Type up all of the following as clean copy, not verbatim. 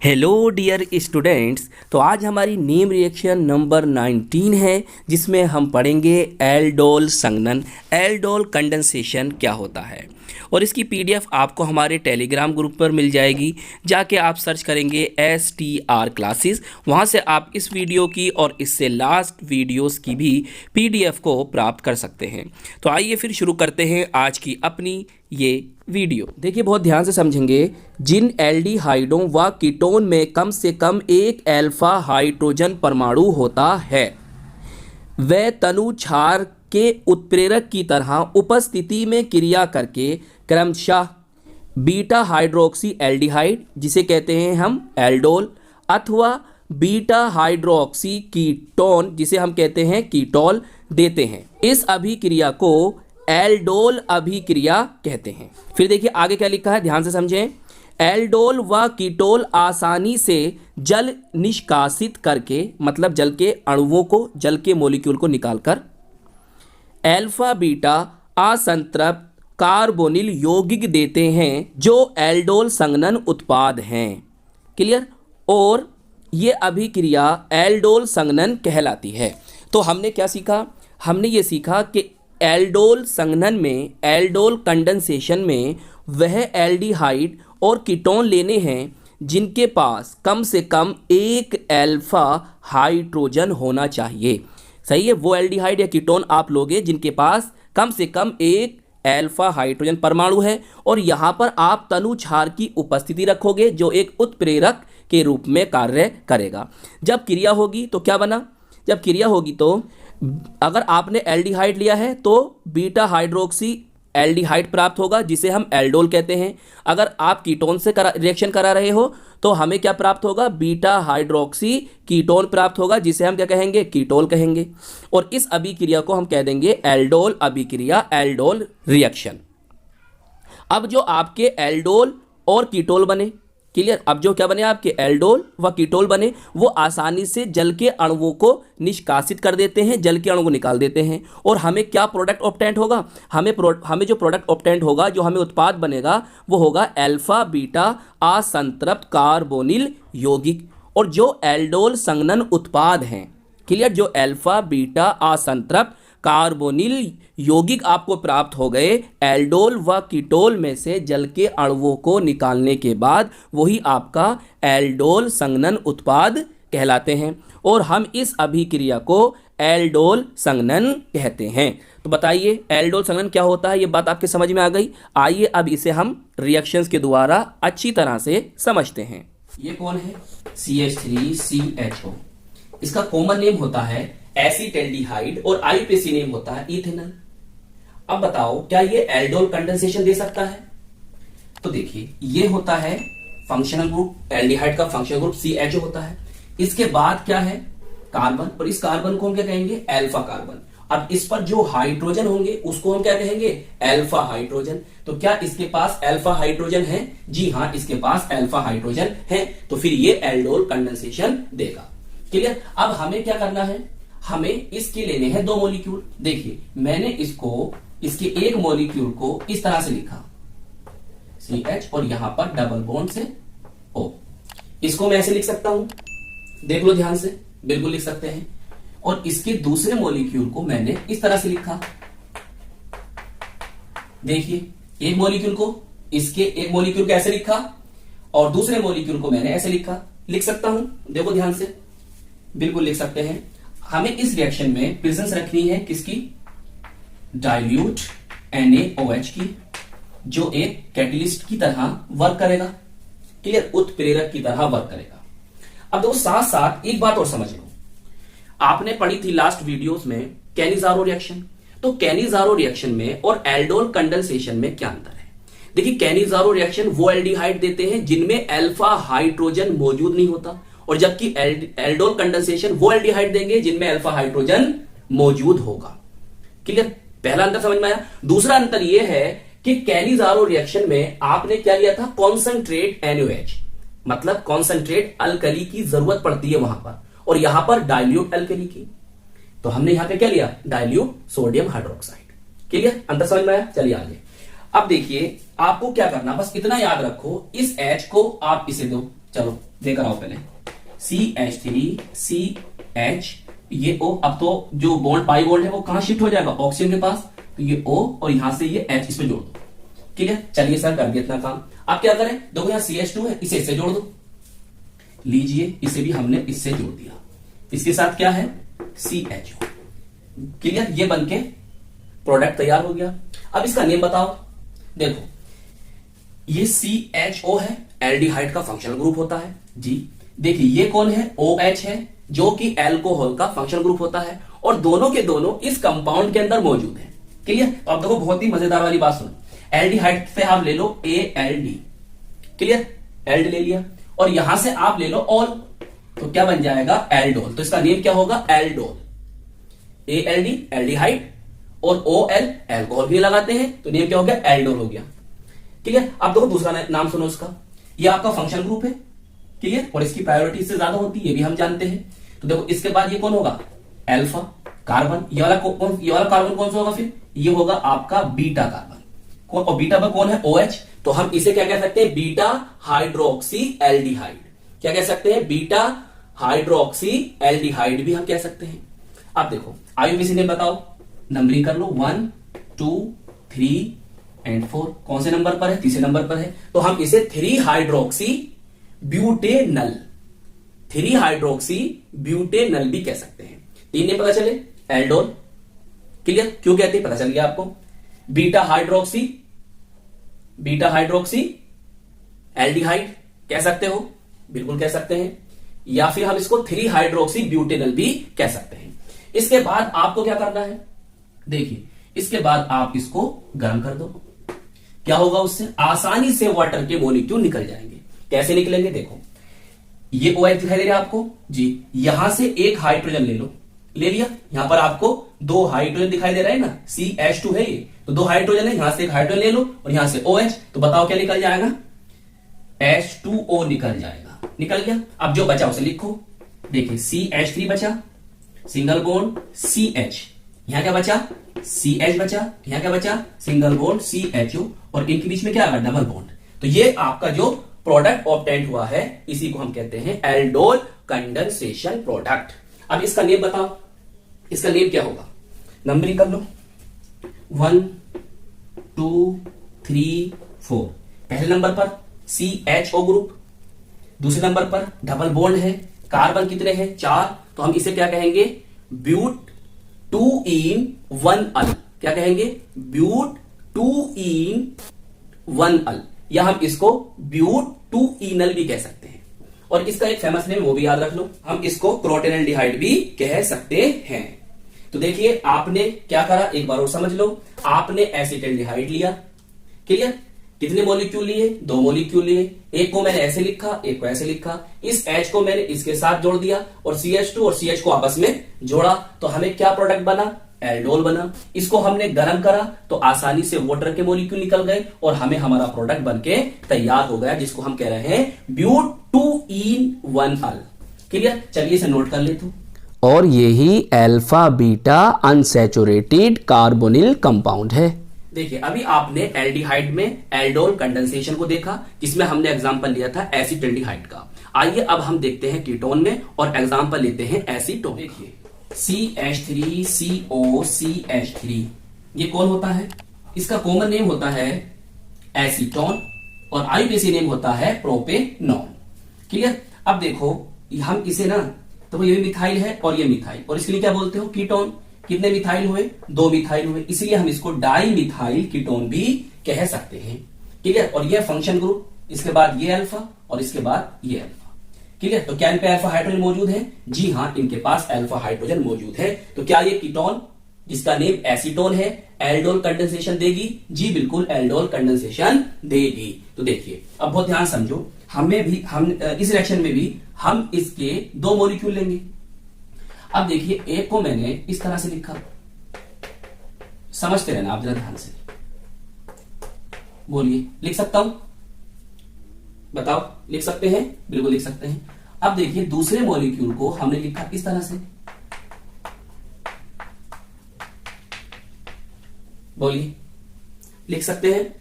Hello dear students. तो आज हमारी नेम रिएक्शन नंबर 19 है, जिसमें हम पढ़ेंगे एल्डोल संघनन, एल्डोल कंडेंसेशन क्या होता है। और इसकी पीडीएफ आपको हमारे टेलीग्राम ग्रुप पर मिल जाएगी। जाके आप सर्च करेंगे STR क्लासेस, वहाँ से आप इस वीडियो की और इससे लास्ट वीडियोस की भी पीडीएफ को प्राप्त कर सकते हैं। तो आइए फिर शुरू करते हैं आज की अपनी ये वीडियो। देखिए, बहुत ध्यान से समझेंगे। जिन एल्डिहाइडों व कीटोन में कम से कम एक अल्फा हाइड्रोजन परमाणु होता है, वह तनु क्षार के उत्प्रेरक की तरह उपस्थिति में क्रिया करके क्रमशः बीटा हाइड्रोक्सी एल्डिहाइड, जिसे कहते हैं हम एल्डोल, अथवा बीटा हाइड्रोक्सी कीटोन, जिसे हम कहते हैं कीटोल, देते हैं। इस अभिक्रिया को एल्डोल अभिक्रिया कहते हैं। फिर देखिए आगे क्या लिखा है, ध्यान से समझें। एल्डोल व कीटोल आसानी से जल निष्कासित करके, मतलब जल के अणुओं को, जल के मॉलिक्यूल को निकालकर अल्फा बीटा असंतृप्त कार्बोनिल यौगिक देते हैं, जो एल्डोल संघनन उत्पाद हैं। क्लियर। और ये अभिक्रिया एल्डोल संघनन कहलाती है। तो हमने क्या सीखा? हमने ये सीखा कि एल्डोल संघनन में, एल्डोल कंडेंसेशन में, वह एल्डिहाइड और कीटोन लेने हैं जिनके पास कम से कम एक अल्फा हाइड्रोजन होना चाहिए। सही है, वो एल्डिहाइड या कीटोन आप लोगे जिनके पास कम से कम एक अल्फा हाइड्रोजन परमाणु है, और यहाँ पर आप तनु क्षार की उपस्थिति रखोगे जो एक उत्प्रेरक के रूप में कार्य करेगा। जब क्रिया होगी तो क्या बना? जब क्रिया होगी तो अगर आपने एल्डिहाइड लिया है तो बीटा हाइड्रोक्सी एल्डिहाइड प्राप्त होगा, जिसे हम एल्डोल कहते हैं। अगर आप कीटोन से रिएक्शन करा रहे हो तो हमें क्या प्राप्त होगा? बीटा हाइड्रोक्सी कीटोन प्राप्त होगा, जिसे हम क्या कहेंगे? कीटोल कहेंगे। और इस अभिक्रिया को हम कह देंगे एल्डोल अभिक्रिया, एल्डोल रिएक्शन। अब जो आपके एल्डोल और कीटोल बने, क्लियर, अब जो क्या बने आपके एल्डोल व कीटोल बने, वो आसानी से जल के अणुओं को निष्कासित कर देते हैं, जल के अणु को निकाल देते हैं। और हमें क्या प्रोडक्ट ऑब्टेंट होगा? हमें जो प्रोडक्ट ऑब्टेंट होगा, जो हमें उत्पाद बनेगा, वो होगा अल्फा बीटा असंतृप्त कार्बोनिल यौगिक। और जो एल्डोल संघनन उत्पाद हैं, क्लियर, जो अल्फा बीटा असंतृप्त कार्बोनिल यौगिक आपको प्राप्त हो गए एल्डोल व कीटोल में से जल के अणुओं को निकालने के बाद, वही आपका एल्डोल संघनन उत्पाद कहलाते हैं। और हम इस अभिक्रिया को एल्डोल संघनन कहते हैं। तो बताइए एल्डोल संघनन क्या होता है? ये बात आपके समझ में आ गई। आइए अब इसे हम रिएक्शंस के द्वारा अच्छी तरह से समझते हैं। ये कौन है? CH3CHO। इसका कॉमन नेम होता है एसिटेल्डिहाइड और I पे सी नेम होता है इथेनॉल। अब बताओ क्या ये एल्डोल कंडेंसेशन दे सकता है? तो देखिए, ये होता है फंक्शनल ग्रुप, एल्डिहाइड का फंक्शनल ग्रुप CHO होता है। इसके बाद क्या है? कार्बन, और इस कार्बन को हम क्या कहेंगे? Alpha carbon. अब इस पर जो हाइड्रोजन होंगे उसको हम क्या कहेंगे? Alpha hydrogen. तो क्या इसके पास अल्फा हाइड्रोजन है? जी हाँ, इसके पास अल्फा हाइड्रोजन है। तो फिर ये एल्डोल कंडेंसेशन देगा। क्लियर। अब हमें क्या करना है? हमें इसके लेने हैं दो मॉलिक्यूल। देखिए, मैंने इसके एक मॉलिक्यूल को इस तरह से लिखा CH, और यहां पर डबल बॉन्ड से O। इसको मैं ऐसे लिख सकता हूं, देख लो ध्यान से, बिल्कुल लिख सकते हैं। और इसके दूसरे मॉलिक्यूल को मैंने इस तरह से लिखा। देखिए, एक मॉलिक्यूल को, इसके एक मॉलिक्यूल को ऐसे लिखा, और दूसरे मॉलिक्यूल को मैंने ऐसे लिखा। लिख सकता हूं, देखो ध्यान से, बिल्कुल लिख सकते हैं। हमें इस रिएक्शन में प्रेजेंस रखनी है किसकी? डाइल्यूट NaOH की, जो एक कैटलिस्ट की तरह वर्क करेगा। क्लियर, उत्प्रेरक की तरह वर्क करेगा। अब देखो, साथ साथ एक बात और समझ लो। आपने पढ़ी थी लास्ट वीडियोस में कैनिजारो रिएक्शन। तो कैनिजारो रिएक्शन में और एल्डोल कंडेंसेशन में क्या अंतर है? देखिए, कैनिजारो रिएक्शन वो एल्डिहाइड देते हैं जिनमें अल्फा हाइड्रोजन मौजूद नहीं होता, और जबकि एल्डोल कंडेंसेशन वो एल्डिहाइड देंगे जिनमें अल्फा हाइड्रोजन मौजूद होगा। क्लियर, पहला अंतर समझ में आया। दूसरा अंतर यह है कि कैनिजारो रिएक्शन में आपने क्या लिया था? कॉन्सेंट्रेट NaOH, मतलब कॉन्सेंट्रेट अल्कली की जरूरत पड़ती है वहां पर, और यहां पर डाइल्यूट अल्कली की। तो हमने यहां पे क्या लिया? Dilute sodium hydroxide. क्लियर, अंतर समझ में आया। चलिए आगे। अब देखिए, आपको क्या करना, बस इतना याद रखो, इस H को आप इसे दो, चलो देकर आओ पहले, CH3CH, ये O, अब तो जो बॉन्ड पाई बॉन्ड है वो कहां शिफ्ट हो जाएगा, ऑक्सीजन के पास, तो ये O और यहां से ये H इसमें जोड़ दो। ठीक है, चलिए सर कर दिया इतना काम। अब क्या करें, देखो यहां CH2 है, इसे इससे जोड़ दो, लीजिए इसे भी हमने इससे जोड़ दिया, इसके साथ क्या है CHO। क्लियर, ये बनके प्रोडक्ट तैयार हो गया। अब इसका नेम बताओ, देखो ये CHO है, एल्डिहाइड का फंक्शनल ग्रुप होता है जी। देखिए ये कौन है, OH है, जो कि एल्कोहल का फंक्शनल ग्रुप होता है, और दोनों के दोनों इस कंपाउंड के अंदर मौजूद है। क्लियर, तो अब देखो बहुत ही मजेदार वाली बात सुनो, एल्डिहाइड पे आप ले लो ALD, क्लियर, एल्ड ले लिया, और यहां से आप ले लो ऑल, तो क्या बन जाएगा एल्डोल, तो इसका नेम क्या होगा एल्डोल। ALD एल्डिहाइड और OL एल्कोहल भी लगाते हैं, तो नेम क्या हो गया एल्डोल हो गया। ठीक है, अब देखो दूसरा नाम सुनो इसका, ये आपका फंक्शनल ग्रुप है, क्लियर, और इसकी प्रायोरिटी इससे ज्यादा होती है, ये भी हम जानते हैं। तो देखो इसके बाद ये कौन होगा, अल्फा कार्बन, ये वाला कार्बन कौन सा होगा, फिर ये होगा आपका बीटा कार्बन, और बीटा पर कौन है OH, तो हम इसे क्या कह सकते हैं, बीटा हाइड्रोक्सी एल्डिहाइड। क्या कह सकते हैं, बीटा हाइड्रोक्सी एल्डिहाइड भी हम कह सकते हैं। अब देखो IUPAC नेम बताओ, नंबरिंग कर लो, 1 2 3 एंड 4, कौन से नंबर पर है, तीसरे नंबर पर है, तो हम इसे 3 हाइड्रोक्सी ब्यूटेनल, 3 हाइड्रोक्सी ब्यूटेनल भी कह सकते हैं। 3 नेम पता चले, एल्डोल, क्लियर, क्यों कहते हैं पता चल गया आपको, बीटा हाइड्रोक्सी एल्डिहाइड कह सकते हो, बिल्कुल कह सकते हैं, या फिर हम इसको 3 हाइड्रोक्सी ब्यूटेनल भी कह सकते हैं। इसके बाद आपको क्या करना है, देखिए इसके बाद आप इसको गर्म कर दो, क्या होगा उससे, आसानी से वाटर के मॉलिक्यूल निकल जाएंगे। कैसे निकलेंगे, देखो ये OH दिखाई दे रहा है आपको जी, यहां से एक हाइड्रोजन ले लो, ले लिया, यहां पर आपको 2 हाइड्रोजन दिखाई दे रहा है ना, CH2 है ये, तो 2 हाइड्रोजन है, यहां से एक हाइड्रोजन ले लो और यहां से OH, तो बताओ क्या निकल जाएगा, H2O निकल जाएगा, निकल गया। अब जो बचा उसे लिखो, देखिए CH3 बचा, सिंगल बॉन्ड CH, यहां क्या बचा CH बचा, यहां क्या बचा सिंगल बॉन्ड CHO, और इनके बीच में क्या आएगा डबल बॉन्ड। तो ये आपका जो प्रोडक्ट ऑब्टेंड हुआ है इसी को हम कहते हैं एल्डोल कंडेंसेशन प्रोडक्ट। अब इसका नेम बताओ, इसका नेम क्या होगा, नंबरिंग कर लो, 1 2 3 4, पहले नंबर पर CHO ग्रुप, दूसरे नंबर पर डबल बॉन्ड है, कार्बन कितने हैं 4, तो हम इसे क्या कहेंगे ब्यूट 2 in 1 अल, क्या कहेंगे ब्यूट 2 in 1 अल, या हम इसको ब्यूट 2 इनल भी कह सकते हैं। और इसका एक फेमस नेम वो भी याद रख लो, हम इसको क्रोटेनल्डिहाइड भी कह सकते हैं। तो देखिए आपने क्या करा, एक बार और समझ लो, आपने एसिटल्डिहाइड लिया, क्लियर, कितने मॉलिक्यूल लिए, 2 मॉलिक्यूल लिए, एक को मैंने ऐसे लिखा, एक को ऐसे लिखा, इस H को मैंने इसके साथ जोड़ दिया और CH2 और CH को आपस में जोड़ा, तो हमें क्या प्रोडक्ट बना, एल्डोल बना। इसको हमने गर्म करा तो आसानी से वाटर के मॉलिक्यूल निकल गए और हमें हमारा प्रोडक्ट बनके तैयार हो गया, जिसको हम कह रहे हैं ब्यूट 2 in 1 अल। क्लियर, चलिए इसे नोट कर लेते। और यही alpha beta unsaturated carbonyl compound है। देखिए अभी आपने एल्डिहाइड में एल्डोल कंडेंसेशन को देखा, जिसमें हमने एग्जांपल लिया था एसिटल्डिहाइड का। आइए अब हम देखते हैं कीटोन में और एग्जांपल लेते हैं एसीटोन। देखिए CH3COCH3 ये कौन होता है, इसका कॉमन नेम होता है एसीटोन और IUPAC नेम होता है प्रोपेनॉन। क्लियर, अब देखो हम इसे ना, तो ये मिथाइल है और ये मिथाइल, और इसके लिए क्या बोलते हो कीटोन। कितने मिथाइल हुए, 2 मिथाइल हुए, इसलिए हम इसको डाई मिथाइल कीटोन भी कह सकते हैं। क्लियर, और ये फंक्शन ग्रुप, इसके बाद ये अल्फा और इसके बाद ये अल्फा। क्लियर, तो क्या इन पे अल्फा हाइड्रोजन मौजूद है, जी हाँ इनके पास अल्फा हाइड्रोजन मौजूद है। तो क्या ये कीटोन जिसका नेम एसीटोन है एल्डोल कंडेंसेशन देगी, जी बिल्कुल एल्डोल कंडेंसेशन देगी। तो देखिए अब बहुत ध्यान समझो, हमें भी हम इस रिएक्शन में भी हम इसके 2 मॉलिक्यूल लेंगे। अब देखिए एक को मैंने इस तरह से लिखा, समझते रहना आप जरा ध्यान से, बोलिए लिख सकता हूं, बताओ लिख सकते हैं, बिल्कुल लिख सकते हैं। अब देखिए दूसरे मॉलिक्यूल को हमने लिखा इस तरह से, बोलिए लिख सकते हैं।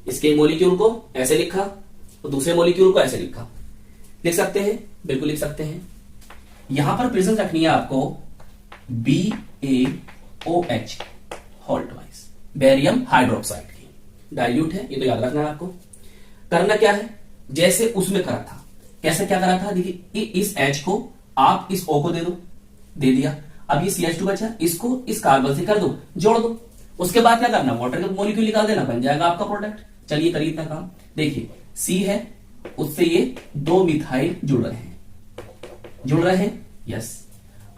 इसके मॉलिक्यूल को ऐसे लिखा और दूसरे मॉलिक्यूल को ऐसे लिखा। लिख सकते हैं, बिल्कुल लिख सकते हैं। यहां पर प्रेजेंस रखनी है आपको BaOH whole twice, barium hydroxide की डाइल्यूट है, ये तो याद रखना है आपको। करना क्या है, जैसे उसमें करा था, कैसे क्या करा था, देखिए इस H को आप इस O को दे दो, दे दिया। अब ये CH2 बचा, इसको इस कार्बन से कर दो, जोड़ दो। उसके बाद क्या करना, वाटर का मॉलिक्यूल निकाल देना, बन जाएगा आपका प्रोडक्ट। चलिए करिए इतना काम। देखिए C है, उससे ये 2 मिथाइल जुड़ रहे हैं, यस।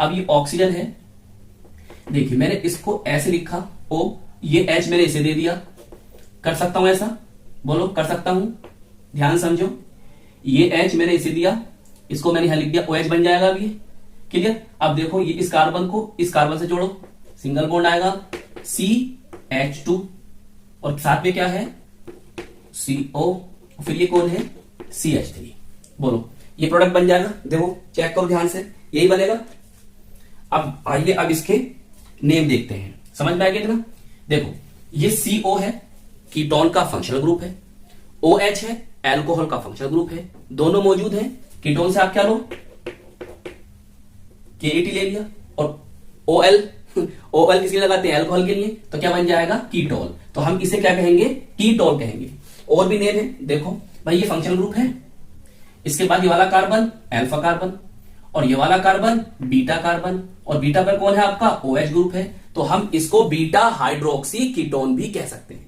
अब ये ऑक्सीजन है, देखिए मैंने इसको ऐसे लिखा O, ये H मैंने इसे दे दिया। कर सकता हूं ऐसा, बोलो कर सकता हूं, ध्यान समझो। ये H मैंने इसे दिया, इसको मैंने यहां लिख दिया, OH बन जाएगा। अब ये क्लियर। अब देखो ये इस कार्बन को इस कार्बन से जोड़ो, सिंगल बॉन्ड आएगा CH2 और साथ में क्या है CO, फिर ये कौन है CH3। बोलो ये प्रोडक्ट बन जाएगा। देखो चेक करो ध्यान से, यही बनेगा। अब आइए अब इसके नेम देखते हैं, समझ में आ गया ना। देखो ये CO है, कीटोन का फंक्शनल ग्रुप है, OH है, एल्कोहल का फंक्शनल ग्रुप है, दोनों मौजूद हैं। कीटोन से आप क्या लो, KAT ले लिया, और OL किसके लिए लगाते हैं, एल्कोहल के लिए, तो क्या बन जाएगा कीटोल। तो हम इसे क्या कहेंगे, कीटोल कहेंगे। और भी नेम है, देखो भाई ये फंक्शनल ग्रुप है, इसके बाद ये वाला कार्बन अल्फा कार्बन, और ये वाला कार्बन बीटा कार्बन, और बीटा पर कौन है आपका OH ग्रुप है, तो हम इसको बीटा हाइड्रोक्सी कीटोन भी कह सकते हैं।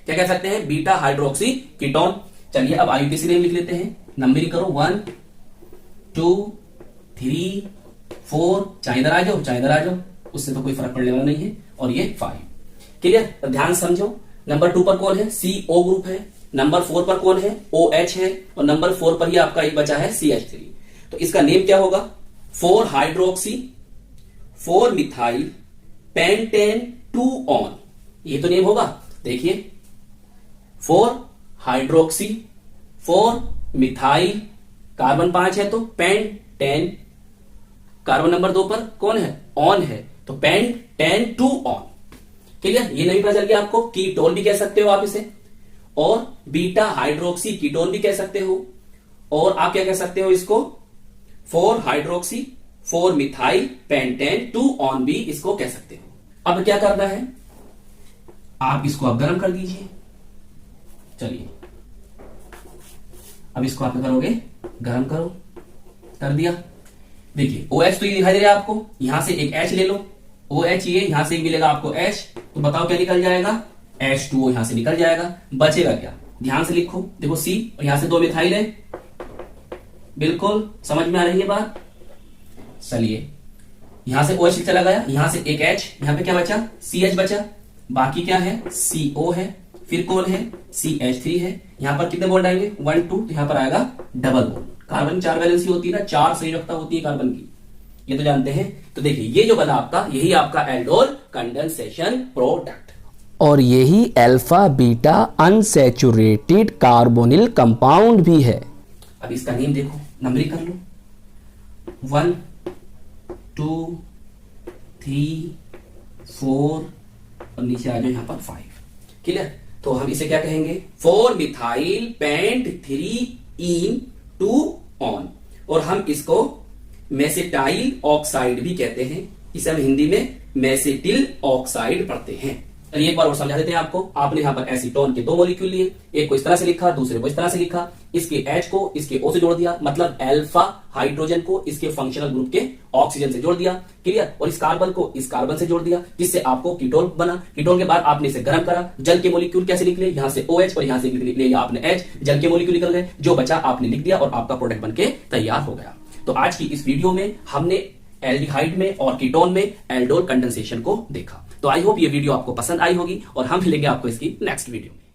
क्या कह सकते हैं, बीटा हाइड्रोक्सी कीटोन। चलिए अब IUPAC नेम लिख लेते हैं, नंबरिंग करो 1 2 3 4, चाहे इधर आ जाओ चाहे इधर आ जाओ, उससे तो कोई फर्क पड़ने वाला नहीं है। और ये 5, क्लियर। तो ध्यान समझो, नंबर 2 पर कौन है, CO ग्रुप है, नंबर 4 पर कौन है, OH है, और नंबर 4 पर ही आपका एक बचा है CH3। तो इसका नेम क्या होगा, 4 हाइड्रोक्सी 4 मिथाइल पेंटेन 2 ऑन, ये तो नेम होगा। देखिए 4 हाइड्रोक्सी 4 मिथाइल, कार्बन 5 है तो पेंटेन, कार्बन नंबर 2 पर कौन है, ऑन है, तो पेंटेन 2 ऑन, क्लियर। ये नहीं पता चल गया आपको, कीटोन भी कह सकते हो आप इसे, और बीटा हाइड्रोक्सी कीटोन भी कह सकते हो, और आप क्या कह सकते हो इसको, 4 हाइड्रोक्सी 4 मिथाइल पेंटेन 2 ऑन भी इसको कह सकते हो। अब क्या करना है, आप इसको अब गर्म कर दीजिए। चलिए अब इसको आप करोगे, गर्म करो, कर दिया। देखिए OH तो ये दिखाई दे रहा है आपको, यहां से एक H ले लो, OH ये, यहां से एक मिलेगा आपको H, तो बताओ क्या निकल जाएगा, H2O यहां से निकल जाएगा, बचेगा क्या, ध्यान से लिखो। देखो C और यहां से 2 मिथाइल है, बिल्कुल समझ में आ रही है बात। चलिए यहां से OH चला गया, यहां से एक H, यहां पे क्या बचा CH बचा, बाकी क्या है CO है, फिर कौन है CH3 है। यहां पर कितने बॉन्ड आएंगे 1 2, तो यहां पर आएगा डबल बॉन्ड। कार्बन 4 वैलेंसी होती है ना, 4 संयोजकता होती है कार्बन की, ये तो जानते हैं। तो देखिए ये जो बना आपका, यही आपका एल्डोल कंडेंसेशन प्रोडक्ट, और यही alpha beta unsaturated carbonyl compound भी है। अब इसका नेम देखो, नंबरिंग कर लो 1 2 3 4 और नीचे आ जाओ यहां पर 5, क्लियर। तो हम इसे क्या कहेंगे, 4 मिथाइल पेंट 3 इन 2 ऑन, और हम इसको मेसेटाइल ऑक्साइड भी कहते हैं, इसे हम हिंदी में मेसेटिल ऑक्साइड पढ़ते हैं। और एक बार और समझा देते हैं आपको, आपने यहां पर एसीटोन के 2 मॉलिक्यूल लिए, एक को इस तरह से लिखा, दूसरे को इस तरह से लिखा, इसके H को इसके O से जोड़ दिया, मतलब अल्फा हाइड्रोजन को इसके फंक्शनल ग्रुप के ऑक्सीजन से जोड़ दिया, क्लियर। और इस कार्बन को इस कार्बन से जोड़ दिया, जिससे आपको कीटोन बना। कीटोन के बाद आपने इसे गर्म करा, जल के मॉलिक्यूल कैसे निकले, यहां से OH और यहां से निकले आपने H, जल के मॉलिक्यूल निकल गए, जो बचा आपने लिख दिया और आपका प्रोडक्ट बनके तैयार हो गया। तो आज की इस वीडियो में हमने एल्डिहाइड में और कीटोन में एल्डोल कंडेंसेशन को देखा। तो आई होप ये वीडियो आपको पसंद आई होगी, और हम मिलेंगे आपको इसकी नेक्स्ट वीडियो में।